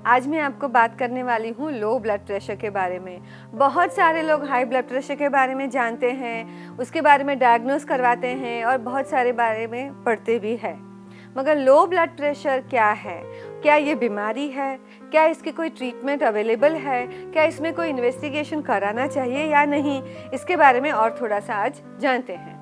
आज मैं आपको बात करने वाली हूँ लो ब्लड प्रेशर के बारे में। बहुत सारे लोग हाई ब्लड प्रेशर के बारे में जानते हैं, उसके बारे में डायग्नोस करवाते हैं और बहुत सारे बारे में पढ़ते भी हैं। मगर लो ब्लड प्रेशर क्या है? क्या ये बीमारी है? क्या इसकी कोई ट्रीटमेंट अवेलेबल है? क्या इसमें कोई इन्वेस्टिगेशन कराना चाहिए या नहीं? इसके बारे में और थोड़ा सा आज जानते हैं।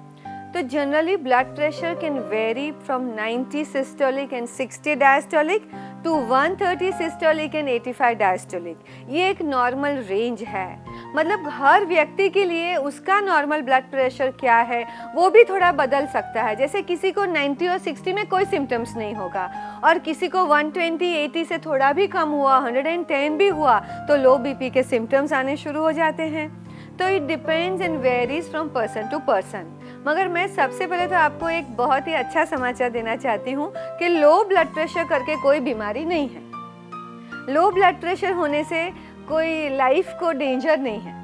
तो generally blood pressure can vary from 90 systolic and 60 diastolic to 130 systolic and 85 diastolic. ये एक नॉर्मल रेंज है, मतलब हर व्यक्ति के लिए उसका नॉर्मल ब्लड प्रेशर क्या है वो भी थोड़ा बदल सकता है। जैसे किसी को 90 और 60 में कोई सिम्टम्स नहीं होगा और किसी को 120 80 से थोड़ा भी कम हुआ, 110 भी हुआ तो लो बीपी के सिम्टम्स आने शुरू हो जाते हैं। तो it depends and varies from person to person. मगर मैं सबसे पहले तो आपको एक बहुत ही अच्छा समाचार देना चाहती हूँ कि लो ब्लड प्रेशर करके कोई बीमारी नहीं है। लो ब्लड प्रेशर होने से कोई लाइफ को डेंजर नहीं है,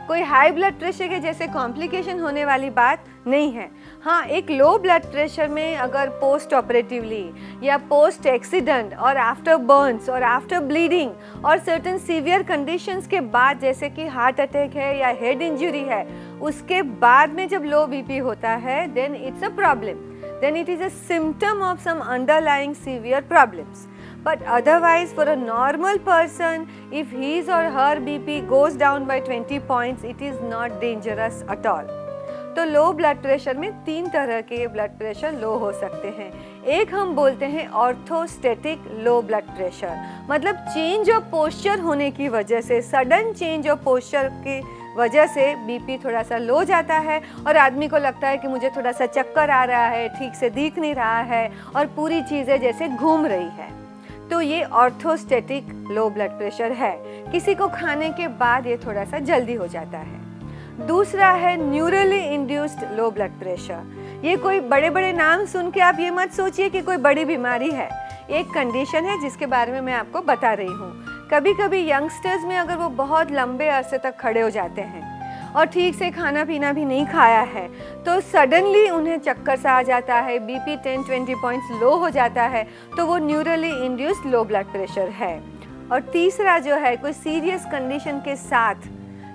कोई हाई ब्लड प्रेशर के जैसे कॉम्प्लिकेशन होने वाली बात नहीं है। हाँ, एक लो ब्लड प्रेशर में अगर पोस्ट ऑपरेटिवली या पोस्ट एक्सीडेंट और आफ्टर बर्न्स और आफ्टर ब्लीडिंग और सर्टेन सीवियर कंडीशंस के बाद, जैसे कि हार्ट अटैक है या हेड इंजरी है, उसके बाद में जब लो बीपी होता है then it's a problem, then it is a symptom of some underlying severe problems. But otherwise, for a normal person, if his or her BP goes down by 20 points, it is not dangerous at all. तो low blood pressure में 3 तरह के blood pressure low हो सकते हैं। एक हम बोलते हैं ऑर्थोस्टैटिक लो ब्लड प्रेशर, मतलब चेंज ऑफ पोस्चर होने की वजह से, सडन चेंज ऑफ पोस्चर की वजह से बीपी थोड़ा सा लो जाता है और आदमी को लगता है कि मुझे थोड़ा सा चक्कर आ रहा है, ठीक से दिख नहीं रहा है और पूरी चीज़ें जैसे घूम रही है। तो ये ऑर्थोस्टैटिक लो ब्लड प्रेशर है। किसी को खाने के बाद ये थोड़ा सा जल्दी हो जाता है। दूसरा है newly induced low blood pressure. ये कोई बड़े बड़े नाम सुन के आप ये मत सोचिए कि कोई बड़ी बीमारी है। एक कंडीशन है जिसके बारे में मैं आपको बता रही हूँ। कभी कभी यंगस्टर्स में अगर वो बहुत लंबे अरसे तक खड़े हो जाते हैं और ठीक से खाना पीना भी नहीं खाया है तो सडनली उन्हें चक्कर सा आ जाता है, बीपी 10-20 पॉइंट्स लो हो जाता है, तो वो newly induced low blood pressure है। और तीसरा जो है कोई सीरियस कंडीशन के साथ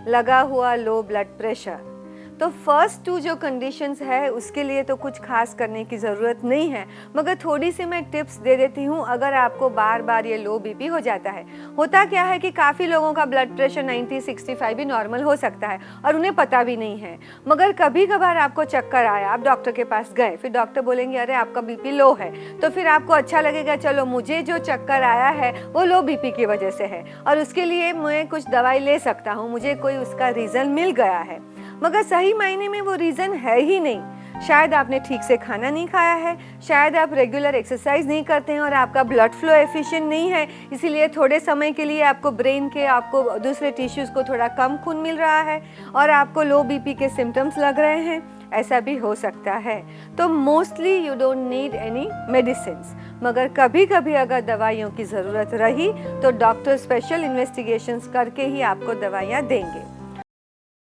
लगा हुआ लो ब्लड प्रेशर। तो फर्स्ट 2 जो कंडीशंस है उसके लिए तो कुछ खास करने की ज़रूरत नहीं है, मगर थोड़ी सी मैं टिप्स दे देती हूँ। अगर आपको बार बार ये लो बीपी हो जाता है, होता क्या है कि काफ़ी लोगों का ब्लड प्रेशर 90-65 भी नॉर्मल हो सकता है और उन्हें पता भी नहीं है। मगर कभी कभार आपको चक्कर आया, आप डॉक्टर के पास गए, फिर डॉक्टर बोलेंगे अरे आपका बीपी लो है, तो फिर आपको अच्छा लगेगा चलो मुझे जो चक्कर आया है वो लो बीपी की वजह से है और उसके लिए मैं कुछ दवाई ले सकता हूँ, मुझे कोई उसका रीज़न मिल गया है। मगर सही मायने में वो रीज़न है ही नहीं। शायद आपने ठीक से खाना नहीं खाया है, शायद आप रेगुलर एक्सरसाइज नहीं करते हैं और आपका ब्लड फ्लो एफिशिएंट नहीं है, इसीलिए थोड़े समय के लिए आपको ब्रेन के, आपको दूसरे टिश्यूज़ को थोड़ा कम खून मिल रहा है और आपको लो बीपी के सिम्टम्स लग रहे हैं। ऐसा भी हो सकता है। तो mostly you don't need any medicines, मगर कभी कभी अगर दवाइयों की ज़रूरत रही तो डॉक्टर स्पेशल इन्वेस्टिगेशंस करके ही आपको दवाइयाँ देंगे।